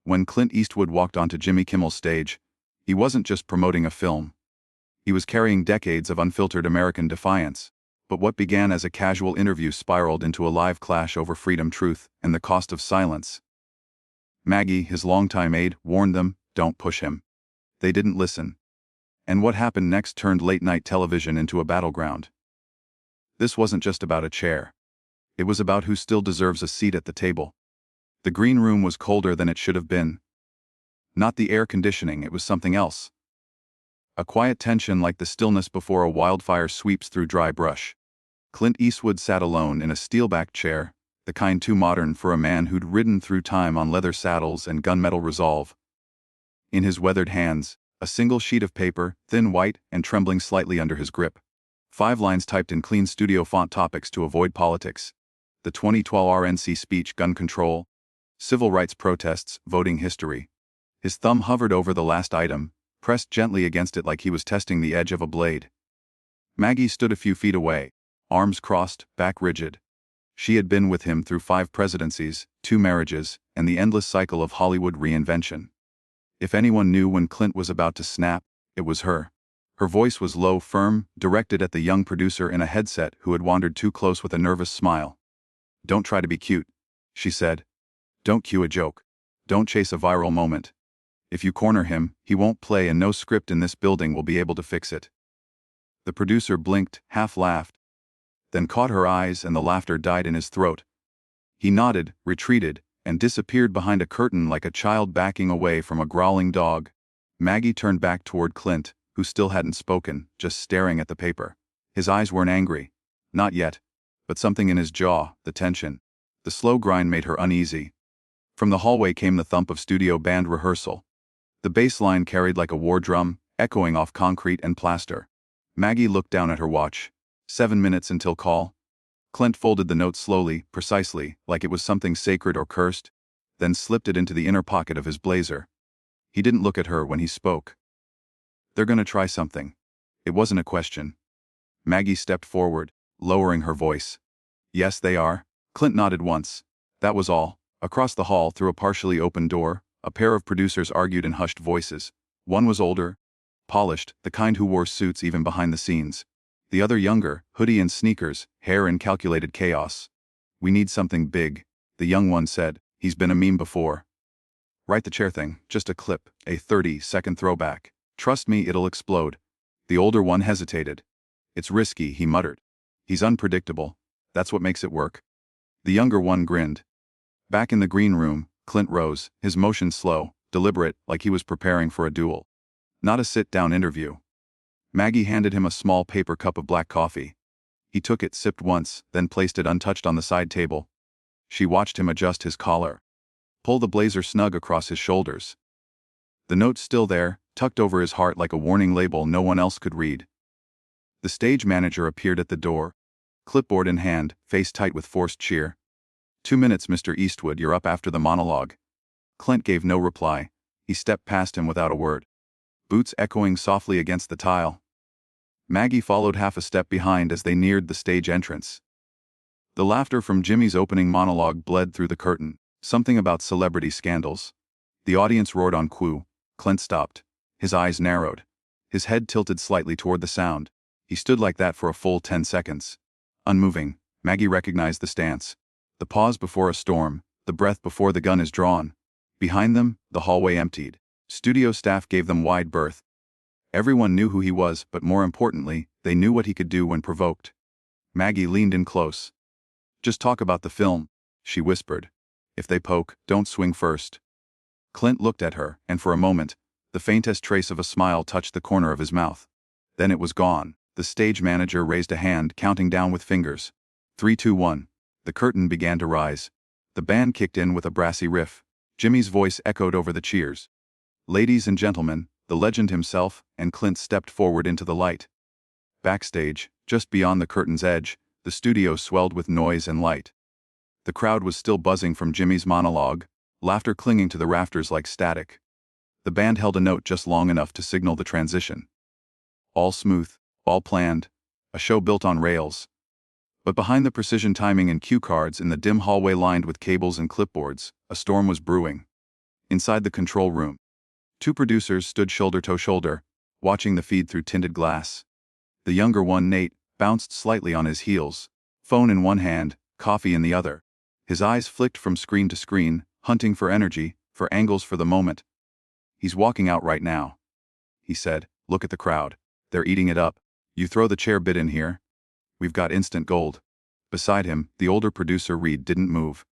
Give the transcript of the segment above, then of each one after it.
When Clint Eastwood walked onto Jimmy Kimmel's stage, he wasn't just promoting a film. He was carrying decades of unfiltered American defiance. But what began as a casual interview spiraled into a live clash over freedom, truth, and the cost of silence. Maggie, his longtime aide, warned them, "Don't push him." They didn't listen. And what happened next turned late-night television into a battleground. This wasn't just about a chair. It was about who still deserves a seat at the table. The green room was colder than it should have been. Not the air conditioning, it was something else. A quiet tension like the stillness before a wildfire sweeps through dry brush. Clint Eastwood sat alone in a steel-backed chair, the kind too modern for a man who'd ridden through time on leather saddles and gunmetal resolve. In his weathered hands, a single sheet of paper, thin white and trembling slightly under his grip. 5 lines typed in clean studio font: topics to avoid politics. The 2012 RNC speech: gun control. Civil rights protests, voting history. His thumb hovered over the last item, pressed gently against it like he was testing the edge of a blade. Maggie stood a few feet away, arms crossed, back rigid. She had been with him through 5 presidencies, 2 marriages, and the endless cycle of Hollywood reinvention. If anyone knew when Clint was about to snap, it was her. Her voice was low, firm, directed at the young producer in a headset who had wandered too close with a nervous smile. "Don't try to be cute," she said. "Don't cue a joke. Don't chase a viral moment. If you corner him, he won't play, and no script in this building will be able to fix it." The producer blinked, half laughed, then caught her eyes, and the laughter died in his throat. He nodded, retreated, and disappeared behind a curtain like a child backing away from a growling dog. Maggie turned back toward Clint, who still hadn't spoken, just staring at the paper. His eyes weren't angry. Not yet. But something in his jaw, the tension, the slow grind made her uneasy. From the hallway came the thump of studio band rehearsal. The bass line carried like a war drum, echoing off concrete and plaster. Maggie looked down at her watch. 7 minutes until call. Clint folded the note slowly, precisely, like it was something sacred or cursed, then slipped it into the inner pocket of his blazer. He didn't look at her when he spoke. "They're gonna try something." It wasn't a question. Maggie stepped forward, lowering her voice. "Yes, they are." Clint nodded once. That was all. Across the hall, through a partially open door, a pair of producers argued in hushed voices. One was older, polished, the kind who wore suits even behind the scenes. The other younger, hoodie and sneakers, hair in calculated chaos. "We need something big," the young one said. "He's been a meme before." "Write the chair thing, just a clip, a 30-second throwback. Trust me, it'll explode." The older one hesitated. "It's risky," he muttered. "He's unpredictable. That's what makes it work." The younger one grinned. Back in the green room, Clint rose, his motion slow, deliberate, like he was preparing for a duel. Not a sit-down interview. Maggie handed him a small paper cup of black coffee. He took it, sipped once, then placed it untouched on the side table. She watched him adjust his collar, pull the blazer snug across his shoulders. The note still there, tucked over his heart like a warning label no one else could read. The stage manager appeared at the door, clipboard in hand, face tight with forced cheer. 2 minutes, Mr. Eastwood, you're up after the monologue." Clint gave no reply. He stepped past him without a word. Boots echoing softly against the tile. Maggie followed half a step behind as they neared the stage entrance. The laughter from Jimmy's opening monologue bled through the curtain, something about celebrity scandals. The audience roared on cue. Clint stopped. His eyes narrowed. His head tilted slightly toward the sound. He stood like that for a full 10 seconds. Unmoving, Maggie recognized the stance. The pause before a storm, the breath before the gun is drawn. Behind them, the hallway emptied. Studio staff gave them wide berth. Everyone knew who he was, but more importantly, they knew what he could do when provoked. Maggie leaned in close. "Just talk about the film," she whispered. "If they poke, don't swing first." Clint looked at her, and for a moment, the faintest trace of a smile touched the corner of his mouth. Then it was gone. The stage manager raised a hand, counting down with fingers. 3, 2, 1. The curtain began to rise. The band kicked in with a brassy riff. Jimmy's voice echoed over the cheers. "Ladies and gentlemen, the legend himself," and Clint stepped forward into the light. Backstage, just beyond the curtain's edge, the studio swelled with noise and light. The crowd was still buzzing from Jimmy's monologue, laughter clinging to the rafters like static. The band held a note just long enough to signal the transition. All smooth, all planned, a show built on rails. But behind the precision timing and cue cards in the dim hallway lined with cables and clipboards, a storm was brewing. Inside the control room, two producers stood shoulder to shoulder, watching the feed through tinted glass. The younger one, Nate, bounced slightly on his heels, phone in one hand, coffee in the other. His eyes flicked from screen to screen, hunting for energy, for angles for the moment. "He's walking out right now," he said. "Look at the crowd. They're eating it up. You throw the chair bit in here. We've got instant gold." Beside him, the older producer Reed didn't move.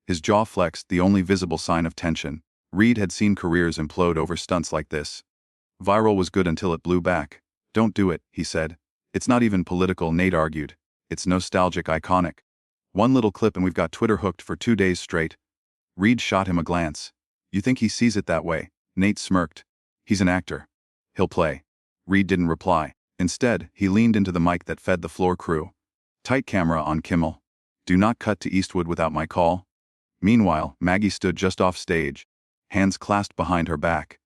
His jaw flexed, the only visible sign of tension. Reed had seen careers implode over stunts like this. Viral was good until it blew back. "Don't do it," he said. "It's not even political," Nate argued. "It's nostalgic, iconic. One little clip and we've got Twitter hooked for 2 days straight." Reed shot him a glance. "You think he sees it that way?" Nate smirked. "He's an actor. He'll play." Reed didn't reply. Instead, he leaned into the mic that fed the floor crew. "Tight camera on Kimmel. Do not cut to Eastwood without my call." Meanwhile, Maggie stood just off stage, hands clasped behind her back.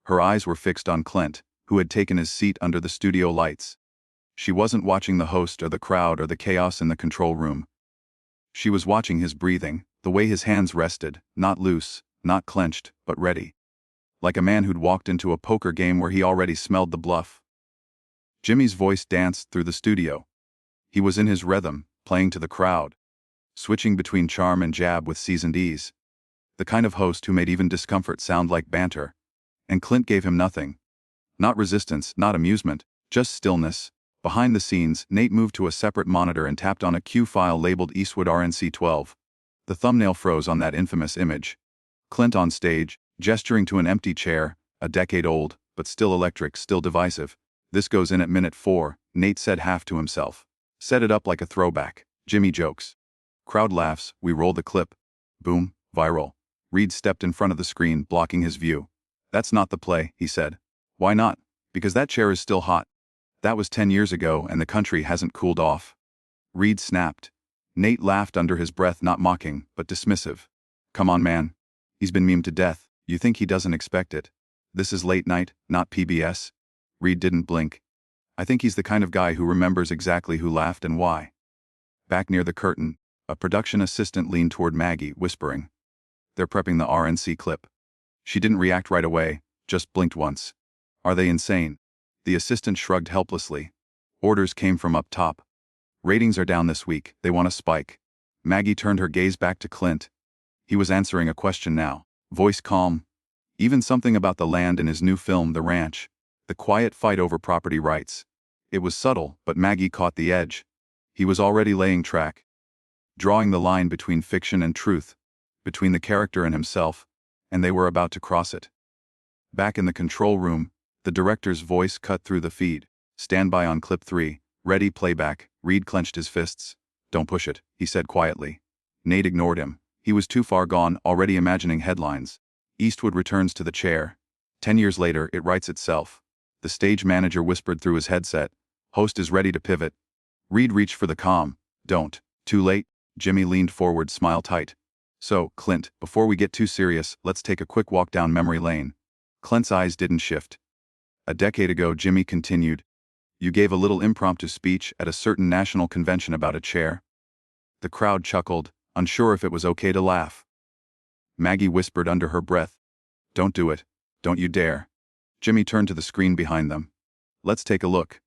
Her eyes were fixed on Clint, who had taken his seat under the studio lights. She wasn't watching the host or the crowd or the chaos in the control room. She was watching his breathing, the way his hands rested, not loose, not clenched, but ready. Like a man who'd walked into a poker game where he already smelled the bluff. Jimmy's voice danced through the studio. He was in his rhythm, playing to the crowd, switching between charm and jab with seasoned ease. The kind of host who made even discomfort sound like banter. And Clint gave him nothing. Not resistance, not amusement, just stillness. Behind the scenes, Nate moved to a separate monitor and tapped on a cue file labeled Eastwood RNC12. The thumbnail froze on that infamous image. Clint on stage, gesturing to an empty chair, a decade old, but still electric, still divisive. "This goes in at minute 4, Nate said half to himself. "Set it up like a throwback." Jimmy jokes. Crowd laughs, we roll the clip. Boom, viral. Reed stepped in front of the screen, blocking his view. "That's not the play," he said. "Why not?" "Because that chair is still hot. That was 10 years ago and the country hasn't cooled off." Reed snapped. Nate laughed under his breath, not mocking, but dismissive. "Come on, man. He's been memed to death. You think he doesn't expect it? This is late night, not PBS." Reed didn't blink. "I think he's the kind of guy who remembers exactly who laughed and why." Back near the curtain, a production assistant leaned toward Maggie, whispering. "They're prepping the RNC clip." She didn't react right away, just blinked once. "Are they insane?" The assistant shrugged helplessly. "Orders came from up top. Ratings are down this week, they want a spike." Maggie turned her gaze back to Clint. He was answering a question now, voice calm. Even something about the land in his new film, The Ranch. The quiet fight over property rights. It was subtle, but Maggie caught the edge. He was already laying track. Drawing the line between fiction and truth, between the character and himself, and they were about to cross it. Back in the control room, the director's voice cut through the feed. "Stand by on clip 3, ready playback." Reed clenched his fists. "Don't push it," he said quietly. Nate ignored him. He was too far gone, already imagining headlines. Eastwood returns to the chair. 10 years later, it writes itself. The stage manager whispered through his headset. "Host is ready to pivot." Reed reached for the comm. "Don't." "Too late." Jimmy leaned forward, smile tight. "So, Clint, before we get too serious, let's take a quick walk down memory lane." Clint's eyes didn't shift. "A decade ago," Jimmy continued, "you gave a little impromptu speech at a certain national convention about a chair." The crowd chuckled, unsure if it was okay to laugh. Maggie whispered under her breath, "Don't do it. Don't you dare." Jimmy turned to the screen behind them. "Let's take a look."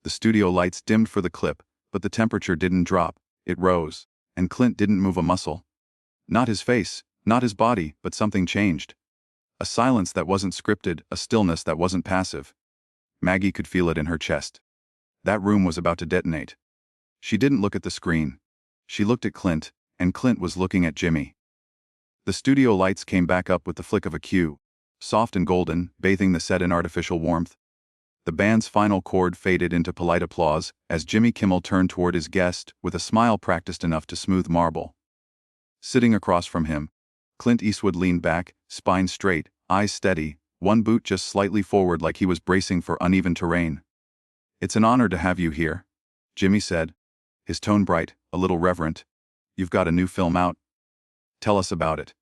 The studio lights dimmed for the clip, but the temperature didn't drop, it rose. And Clint didn't move a muscle. Not his face, not his body, but something changed. A silence that wasn't scripted, a stillness that wasn't passive. Maggie could feel it in her chest. That room was about to detonate. She didn't look at the screen. She looked at Clint, and Clint was looking at Jimmy. The studio lights came back up with the flick of a cue, soft and golden, bathing the set in artificial warmth. The band's final chord faded into polite applause as Jimmy Kimmel turned toward his guest with a smile practiced enough to smooth marble. Sitting across from him, Clint Eastwood leaned back, spine straight, eyes steady, one boot just slightly forward like he was bracing for uneven terrain. "It's an honor to have you here," Jimmy said, his tone bright, a little reverent. "You've got a new film out. Tell us about it.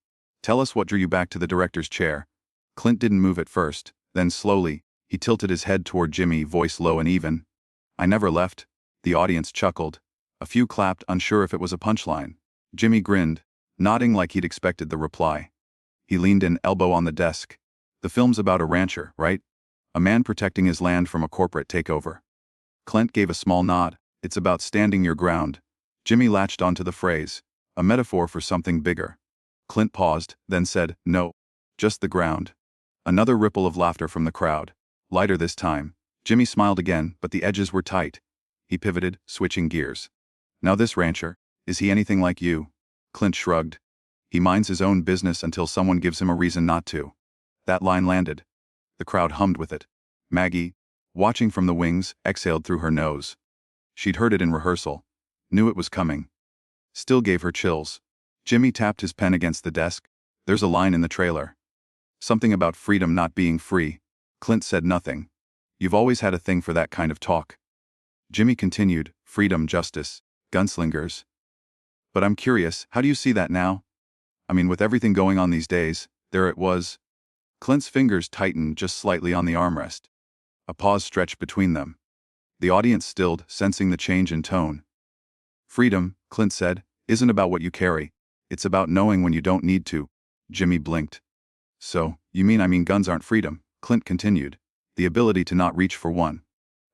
Tell us what drew you back to the director's chair." Clint didn't move at first, then slowly, he tilted his head toward Jimmy, voice low and even. "I never left." The audience chuckled. A few clapped, unsure if it was a punchline. Jimmy grinned, nodding like he'd expected the reply. He leaned in, elbow on the desk. The film's about a rancher, right? A man protecting his land from a corporate takeover. Clint gave a small nod. It's about standing your ground. Jimmy latched onto the phrase, a metaphor for something bigger. Clint paused, then said, no, just the ground. Another ripple of laughter from the crowd. Lighter this time. Jimmy smiled again, but the edges were tight. He pivoted, switching gears. Now this rancher, is he anything like you? Clint shrugged. He minds his own business until someone gives him a reason not to. That line landed. The crowd hummed with it. Maggie, watching from the wings, exhaled through her nose. She'd heard it in rehearsal. Knew it was coming. Still gave her chills. Jimmy tapped his pen against the desk. There's a line in the trailer. Something about freedom not being free. Clint said nothing. You've always had a thing for that kind of talk. Jimmy continued, freedom, justice, gunslingers. But I'm curious, how do you see that now? I mean, with everything going on these days, there it was. Clint's fingers tightened just slightly on the armrest. A pause stretched between them. The audience stilled, sensing the change in tone. Freedom, Clint said, isn't about what you carry. It's about knowing when you don't need to. Jimmy blinked. So, you mean guns aren't freedom? Clint continued. The ability to not reach for one.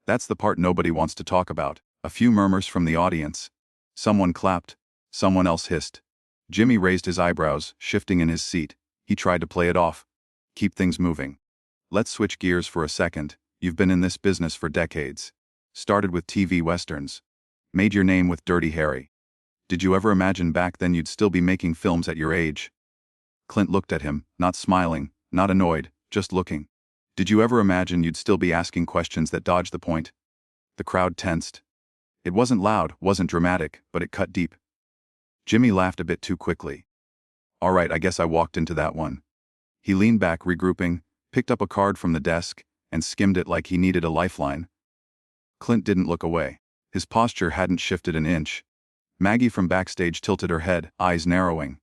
That's the part nobody wants to talk about. A few murmurs from the audience. Someone clapped. Someone else hissed. Jimmy raised his eyebrows, shifting in his seat. He tried to play it off. Keep things moving. Let's switch gears for a second. You've been in this business for decades. Started with TV westerns. Made your name with Dirty Harry. Did you ever imagine back then you'd still be making films at your age? Clint looked at him, not smiling, not annoyed, just looking. Did you ever imagine you'd still be asking questions that dodged the point? The crowd tensed. It wasn't loud, wasn't dramatic, but it cut deep. Jimmy laughed a bit too quickly. All right, I guess I walked into that one. He leaned back, regrouping, picked up a card from the desk, and skimmed it like he needed a lifeline. Clint didn't look away. His posture hadn't shifted an inch. Maggie from backstage tilted her head, eyes narrowing.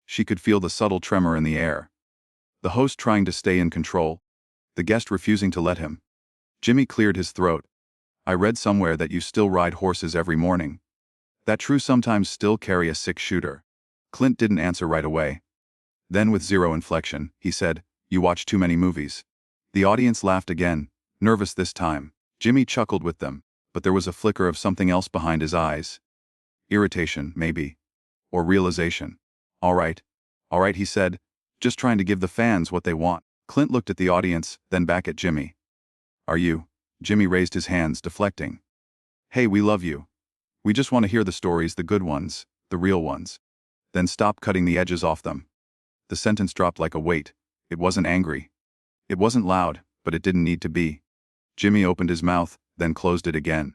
She could feel the subtle tremor in the air. The host trying to stay in control. The guest refusing to let him. Jimmy cleared his throat. I read somewhere that you still ride horses every morning. That true? Sometimes still carry a six-shooter? Clint didn't answer right away. Then with zero inflection, he said, you watch too many movies. The audience laughed again, nervous this time. Jimmy chuckled with them, but there was a flicker of something else behind his eyes. Irritation, maybe. Or realization. All right, he said, just trying to give the fans what they want. Clint looked at the audience, then back at Jimmy. Are you? Jimmy raised his hands, deflecting. Hey, we love you. We just want to hear the stories, the good ones, the real ones. Then stop cutting the edges off them. The sentence dropped like a weight. It wasn't angry. It wasn't loud, but it didn't need to be. Jimmy opened his mouth, then closed it again.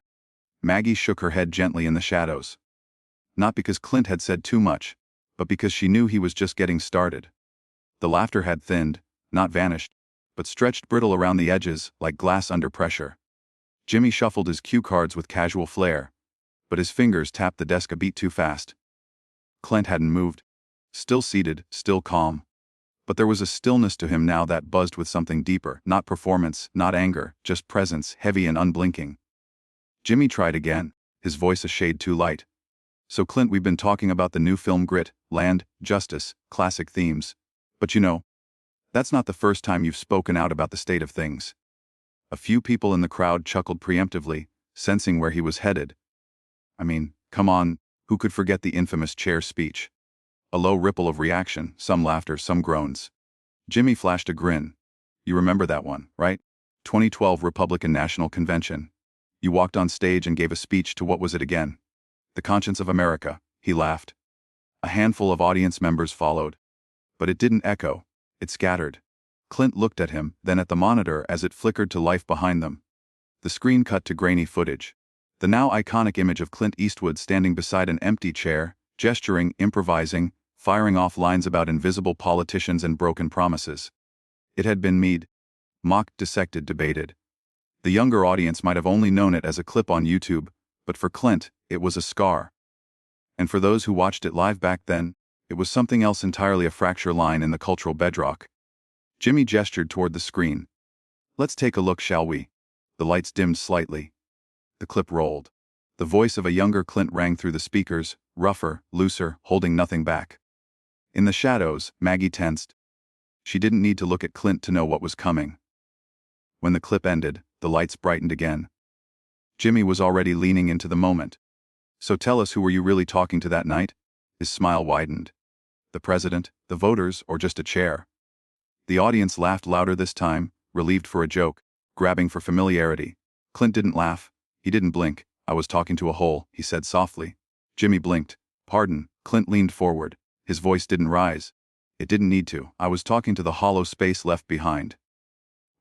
Maggie shook her head gently in the shadows. Not because Clint had said too much, but because she knew he was just getting started. The laughter had thinned, not vanished, but stretched brittle around the edges like glass under pressure. Jimmy shuffled his cue cards with casual flair, but his fingers tapped the desk a beat too fast. Clint hadn't moved. Still seated, still calm. But there was a stillness to him now that buzzed with something deeper, not performance, not anger, just presence, heavy and unblinking. Jimmy tried again, his voice a shade too light. So Clint, we've been talking about the new film grit, land, justice, classic themes. But you know, that's not the first time you've spoken out about the state of things. A few people in the crowd chuckled preemptively, sensing where he was headed. I mean, come on, who could forget the infamous chair speech? A low ripple of reaction, some laughter, some groans. Jimmy flashed a grin. You remember that one, right? 2012 Republican National Convention. You walked on stage and gave a speech to what was it again? The conscience of America, he laughed. A handful of audience members followed. But it didn't echo. It scattered. Clint looked at him, then at the monitor as it flickered to life behind them. The screen cut to grainy footage. The now iconic image of Clint Eastwood standing beside an empty chair, gesturing, improvising, firing off lines about invisible politicians and broken promises. It had been mocked, dissected, debated. The younger audience might have only known it as a clip on YouTube, but for Clint, it was a scar. And for those who watched it live back then, it was something else entirely, a fracture line in the cultural bedrock. Jimmy gestured toward the screen. Let's take a look, shall we? The lights dimmed slightly. The clip rolled. The voice of a younger Clint rang through the speakers, rougher, looser, holding nothing back. In the shadows, Maggie tensed. She didn't need to look at Clint to know what was coming. When the clip ended, the lights brightened again. Jimmy was already leaning into the moment. So tell us, who were you really talking to that night? His smile widened. The president, the voters, or just a chair? The audience laughed louder this time, relieved for a joke, grabbing for familiarity. Clint didn't laugh. He didn't blink. I was talking to a hole, he said softly. Jimmy blinked. Pardon. Clint leaned forward. His voice didn't rise. It didn't need to. I was talking to the hollow space left behind.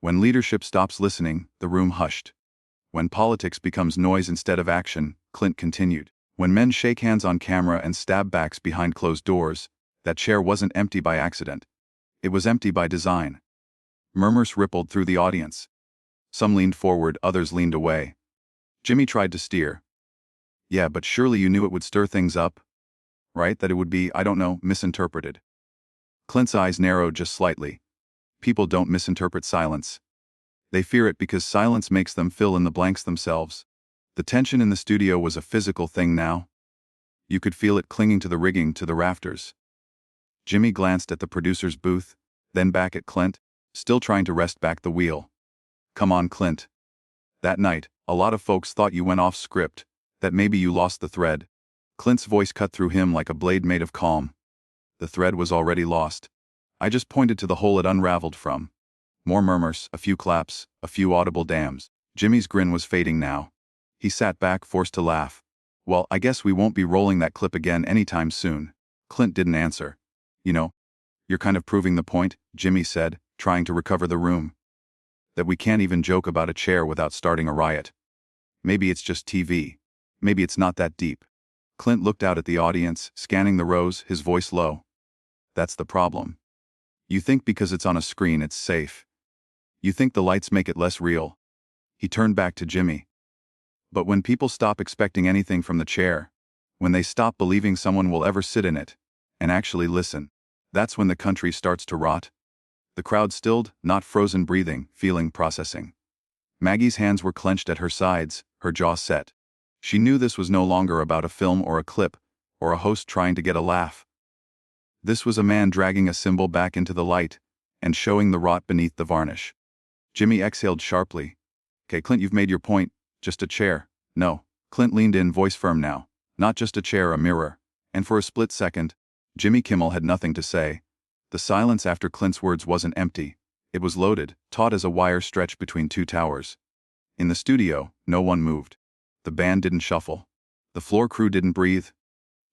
When leadership stops listening, the room hushed. When politics becomes noise instead of action, Clint continued. When men shake hands on camera and stab backs behind closed doors, that chair wasn't empty by accident. It was empty by design. Murmurs rippled through the audience. Some leaned forward, others leaned away. Jimmy tried to steer. Yeah, but surely you knew it would stir things up, right? That it would be, I don't know, misinterpreted. Clint's eyes narrowed just slightly. People don't misinterpret silence. They fear it because silence makes them fill in the blanks themselves. The tension in the studio was a physical thing now. You could feel it clinging to the rigging, to the rafters. Jimmy glanced at the producer's booth, then back at Clint, still trying to wrest back the wheel. Come on, Clint. That night, a lot of folks thought you went off script, that maybe you lost the thread. Clint's voice cut through him like a blade made of calm. The thread was already lost. I just pointed to the hole it unraveled from. More murmurs, a few claps, a few audible dams. Jimmy's grin was fading now. He sat back, forced to laugh. Well, I guess we won't be rolling that clip again anytime soon. Clint didn't answer. You know, you're kind of proving the point, Jimmy said, trying to recover the room. That we can't even joke about a chair without starting a riot. Maybe it's just TV. Maybe it's not that deep. Clint looked out at the audience, scanning the rows, his voice low. That's the problem. You think because it's on a screen it's safe. You think the lights make it less real. He turned back to Jimmy. But when people stop expecting anything from the chair, when they stop believing someone will ever sit in it, and actually listen, that's when the country starts to rot. The crowd stilled, not frozen breathing, feeling, processing. Maggie's hands were clenched at her sides, her jaw set. She knew this was no longer about a film or a clip, or a host trying to get a laugh. This was a man dragging a symbol back into the light, and showing the rot beneath the varnish. Jimmy exhaled sharply. Okay, Clint, you've made your point. Just a chair. No. Clint leaned in, voice firm now. Not just a chair, a mirror. And for a split second, Jimmy Kimmel had nothing to say. The silence after Clint's words wasn't empty. It was loaded, taut as a wire stretched between two towers. In the studio, no one moved. The band didn't shuffle. The floor crew didn't breathe.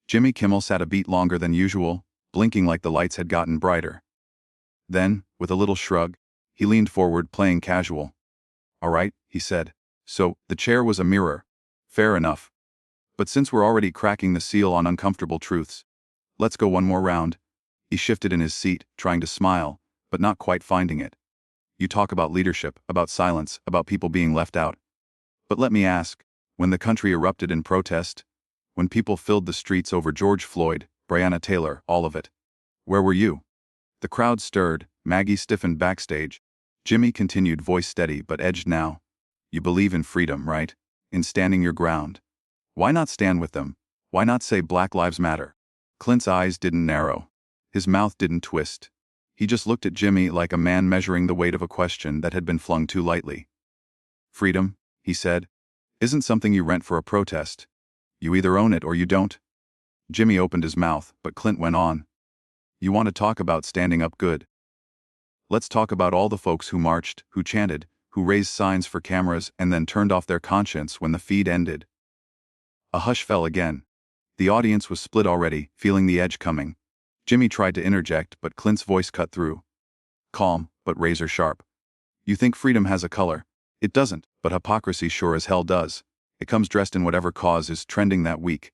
Jimmy Kimmel sat a beat longer than usual, blinking like the lights had gotten brighter. Then, with a little shrug, he leaned forward, playing casual. All right, he said. So, the chair was a mirror. Fair enough. But since we're already cracking the seal on uncomfortable truths, let's go one more round. He shifted in his seat, trying to smile, but not quite finding it. You talk about leadership, about silence, about people being left out. But let me ask, when the country erupted in protest, when people filled the streets over George Floyd, Breonna Taylor, all of it, where were you? The crowd stirred, Maggie stiffened backstage. Jimmy continued, voice steady but edged now. You believe in freedom, right? In standing your ground. Why not stand with them? Why not say Black Lives Matter? Clint's eyes didn't narrow. His mouth didn't twist. He just looked at Jimmy like a man measuring the weight of a question that had been flung too lightly. Freedom, he said, isn't something you rent for a protest. You either own it or you don't. Jimmy opened his mouth, but Clint went on. You want to talk about standing up, good. Let's talk about all the folks who marched, who chanted, who raised signs for cameras and then turned off their conscience when the feed ended. A hush fell again. The audience was split already, feeling the edge coming. Jimmy tried to interject, but Clint's voice cut through. Calm, but razor sharp. You think freedom has a color? It doesn't, but hypocrisy sure as hell does. It comes dressed in whatever cause is trending that week.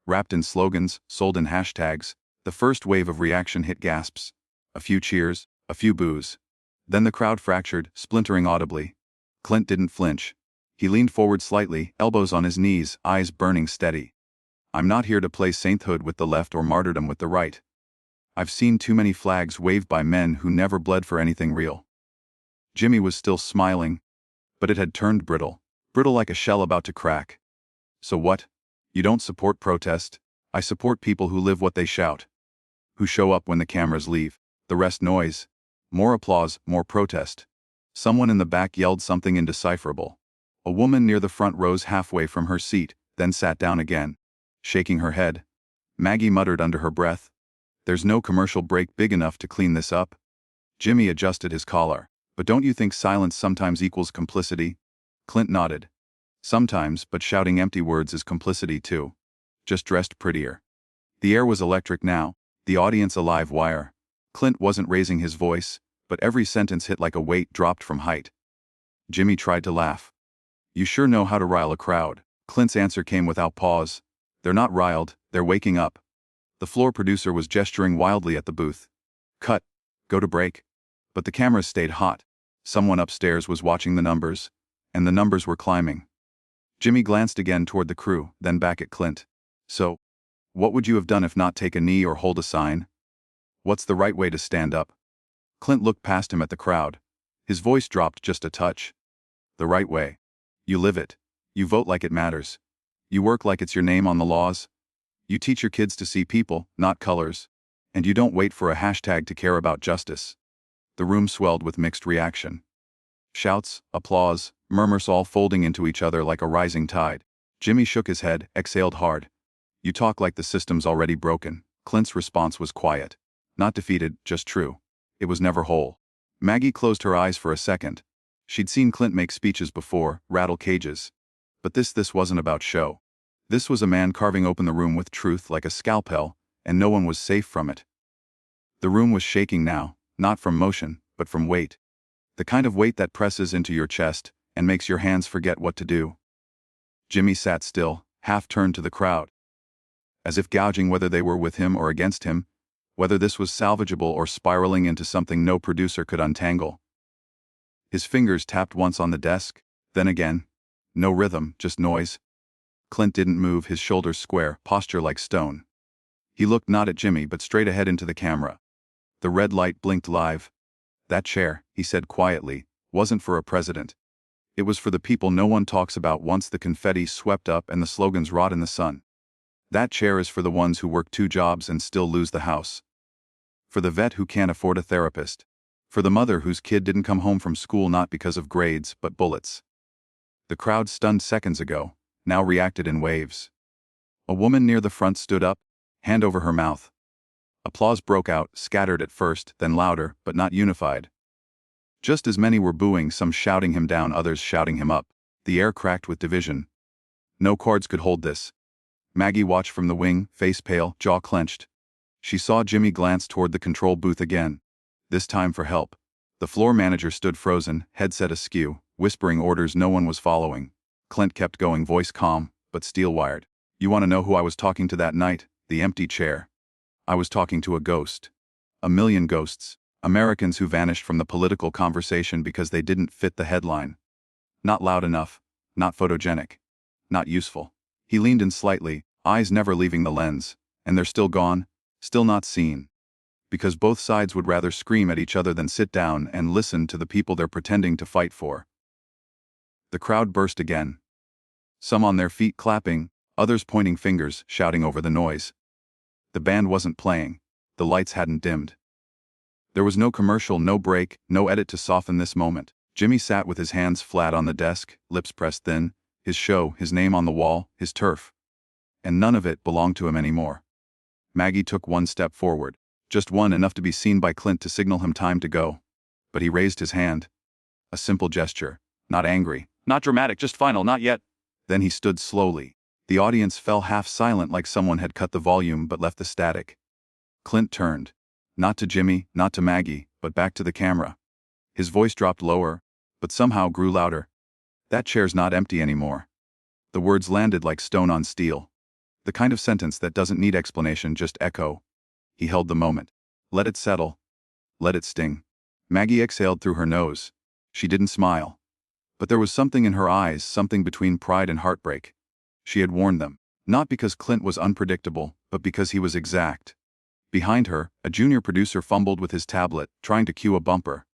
Wrapped in slogans, sold in hashtags. The first wave of reaction hit gasps. A few cheers, a few boos. Then the crowd fractured, splintering audibly. Clint didn't flinch. He leaned forward slightly, elbows on his knees, eyes burning steady. I'm not here to play sainthood with the left or martyrdom with the right. I've seen too many flags waved by men who never bled for anything real. Jimmy was still smiling, but it had turned brittle. Brittle like a shell about to crack. So what? You don't support protest? I support people who live what they shout. Who show up when the cameras leave. The rest noise. More applause, more protest. Someone in the back yelled something indecipherable. A woman near the front rose halfway from her seat, then sat down again, shaking her head. Maggie muttered under her breath, "There's no commercial break big enough to clean this up." Jimmy adjusted his collar. "But don't you think silence sometimes equals complicity?" Clint nodded. "Sometimes, but shouting empty words is complicity too. Just dressed prettier." The air was electric now, the audience a live wire. Clint wasn't raising his voice, but every sentence hit like a weight dropped from height. Jimmy tried to laugh. "You sure know how to rile a crowd." Clint's answer came without pause. "They're not riled, they're waking up." The floor producer was gesturing wildly at the booth. "Cut. Go to break." But the cameras stayed hot. Someone upstairs was watching the numbers, and the numbers were climbing. Jimmy glanced again toward the crew, then back at Clint. "So, what would you have done if not take a knee or hold a sign? What's the right way to stand up?" Clint looked past him at the crowd. His voice dropped just a touch. "The right way. You live it. You vote like it matters. You work like it's your name on the laws. You teach your kids to see people, not colors. And you don't wait for a hashtag to care about justice." The room swelled with mixed reaction. Shouts, applause, murmurs all folding into each other like a rising tide. Jimmy shook his head, exhaled hard. "You talk like the system's already broken." Clint's response was quiet. Not defeated, just true. It was never whole. Maggie closed her eyes for a second. She'd seen Clint make speeches before, rattle cages. But this wasn't about show. This was a man carving open the room with truth like a scalpel, and no one was safe from it. The room was shaking now, not from motion, but from weight. The kind of weight that presses into your chest and makes your hands forget what to do. Jimmy sat still, half turned to the crowd, as if gouging whether they were with him or against him, whether this was salvageable or spiraling into something no producer could untangle. His fingers tapped once on the desk, then again. No rhythm, just noise. Clint didn't move, his shoulders square, posture like stone. He looked not at Jimmy but straight ahead into the camera. The red light blinked live. "That chair," he said quietly, "wasn't for a president. It was for the people no one talks about once the confetti swept up and the slogans rot in the sun. That chair is for the ones who work 2 jobs and still lose the house. For the vet who can't afford a therapist. For the mother whose kid didn't come home from school not because of grades but bullets." The crowd, stunned seconds ago, now reacted in waves. A woman near the front stood up, hand over her mouth. Applause broke out, scattered at first, then louder, but not unified. Just as many were booing, some shouting him down, others shouting him up. The air cracked with division. No cards could hold this. Maggie watched from the wing, face pale, jaw clenched. She saw Jimmy glance toward the control booth again. This time for help. The floor manager stood frozen, headset askew, whispering orders no one was following. Clint kept going, voice calm, but steel-wired. "You want to know who I was talking to that night? The empty chair. I was talking to a ghost. 1,000,000 ghosts. Americans who vanished from the political conversation because they didn't fit the headline. Not loud enough, not photogenic, not useful." He leaned in slightly, eyes never leaving the lens. "And they're still gone, still not seen. Because both sides would rather scream at each other than sit down and listen to the people they're pretending to fight for." The crowd burst again. Some on their feet clapping, others pointing fingers, shouting over the noise. The band wasn't playing. The lights hadn't dimmed. There was no commercial, no break, no edit to soften this moment. Jimmy sat with his hands flat on the desk, lips pressed thin, his show, his name on the wall, his turf. And none of it belonged to him anymore. Maggie took one step forward. Just one, enough to be seen by Clint to signal him time to go. But he raised his hand. A simple gesture. Not angry, not dramatic, just final, not yet. Then he stood slowly. The audience fell half silent, like someone had cut the volume but left the static. Clint turned. Not to Jimmy, not to Maggie, but back to the camera. His voice dropped lower, but somehow grew louder. "That chair's not empty anymore." The words landed like stone on steel. The kind of sentence that doesn't need explanation, just echo. He held the moment. Let it settle. Let it sting. Maggie exhaled through her nose. She didn't smile. But there was something in her eyes, something between pride and heartbreak. She had warned them. Not because Clint was unpredictable, but because he was exact. Behind her, a junior producer fumbled with his tablet, trying to cue a bumper.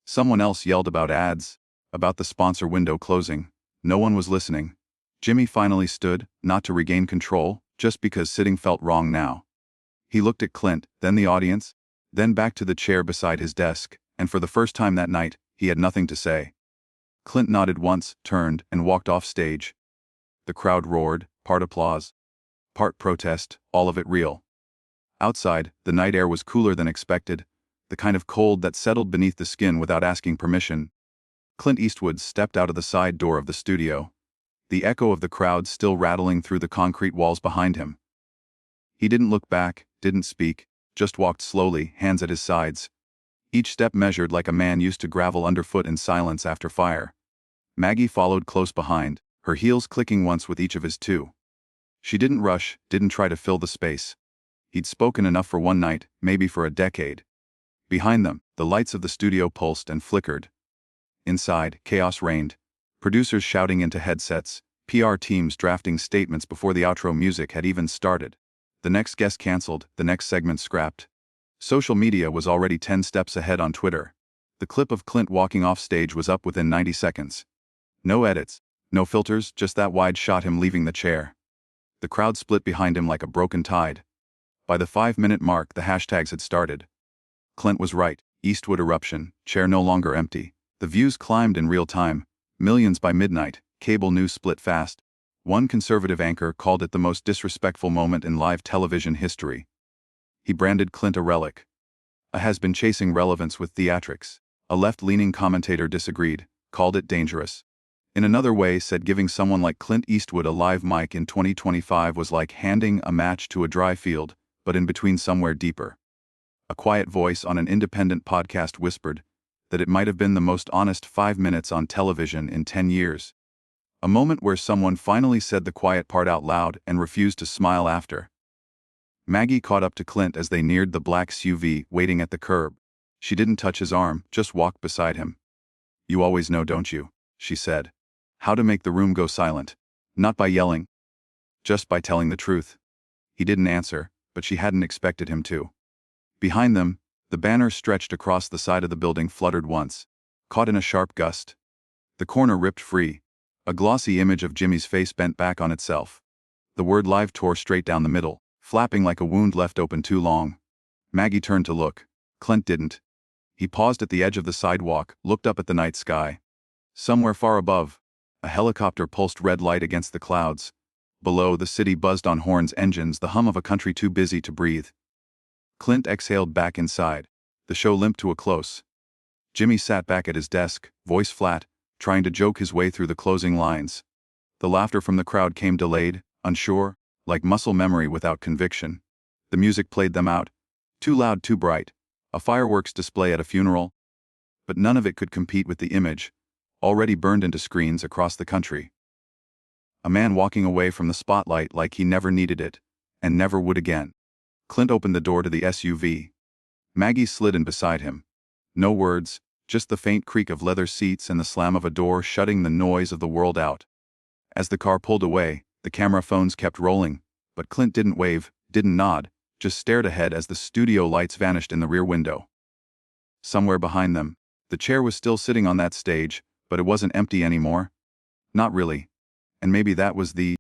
Someone else yelled about ads, about the sponsor window closing. No one was listening. Jimmy finally stood, not to regain control, just because sitting felt wrong now. He looked at Clint, then the audience, then back to the chair beside his desk, and for the first time that night, he had nothing to say. Clint nodded once, turned, and walked off stage. The crowd roared, part applause, part protest, all of it real. Outside, the night air was cooler than expected, the kind of cold that settled beneath the skin without asking permission. Clint Eastwood stepped out of the side door of the studio, the echo of the crowd still rattling through the concrete walls behind him. He didn't look back, didn't speak, just walked slowly, hands at his sides. Each step measured like a man used to gravel underfoot in silence after fire. Maggie followed close behind, her heels clicking once with each of his two. She didn't rush, didn't try to fill the space. He'd spoken enough for one night, maybe for a decade. Behind them, the lights of the studio pulsed and flickered. Inside, chaos reigned. Producers shouting into headsets, PR teams drafting statements before the outro music had even started. The next guest canceled, the next segment scrapped. Social media was already 10 steps ahead on Twitter. The clip of Clint walking off stage was up within 90 seconds. No edits, no filters, just that wide shot him leaving the chair. The crowd split behind him like a broken tide. By the 5-minute mark, the hashtags had started. Clint was right. Eastwood eruption, chair no longer empty. The views climbed in real time. Millions by midnight, cable news split fast. One conservative anchor called it the most disrespectful moment in live television history. He branded Clint a relic. A has-been chasing relevance with theatrics. A left-leaning commentator disagreed, called it dangerous. In another way, said giving someone like Clint Eastwood a live mic in 2025 was like handing a match to a dry field, but in between somewhere deeper. A quiet voice on an independent podcast whispered that it might have been the most honest 5 minutes on television in 10 years. A moment where someone finally said the quiet part out loud and refused to smile after. Maggie caught up to Clint as they neared the black SUV waiting at the curb. She didn't touch his arm, just walked beside him. "You always know, don't you?" she said. "How to make the room go silent. Not by yelling. Just by telling the truth." He didn't answer, but she hadn't expected him to. Behind them, the banner stretched across the side of the building fluttered once, caught in a sharp gust. The corner ripped free. A glossy image of Jimmy's face bent back on itself. The word live tore straight down the middle, flapping like a wound left open too long. Maggie turned to look. Clint didn't. He paused at the edge of the sidewalk, looked up at the night sky. Somewhere far above, a helicopter pulsed red light against the clouds. Below, the city buzzed on horns, engines, the hum of a country too busy to breathe. Clint exhaled back inside. The show limped to a close. Jimmy sat back at his desk, voice flat, trying to joke his way through the closing lines. The laughter from the crowd came delayed, unsure, like muscle memory without conviction. The music played them out. Too loud, too bright. A fireworks display at a funeral. But none of it could compete with the image, already burned into screens across the country. A man walking away from the spotlight like he never needed it, and never would again. Clint opened the door to the SUV. Maggie slid in beside him. No words, just the faint creak of leather seats and the slam of a door shutting the noise of the world out. As the car pulled away, the camera phones kept rolling, but Clint didn't wave, didn't nod, just stared ahead as the studio lights vanished in the rear window. Somewhere behind them, the chair was still sitting on that stage, but it wasn't empty anymore. Not really. And maybe that was the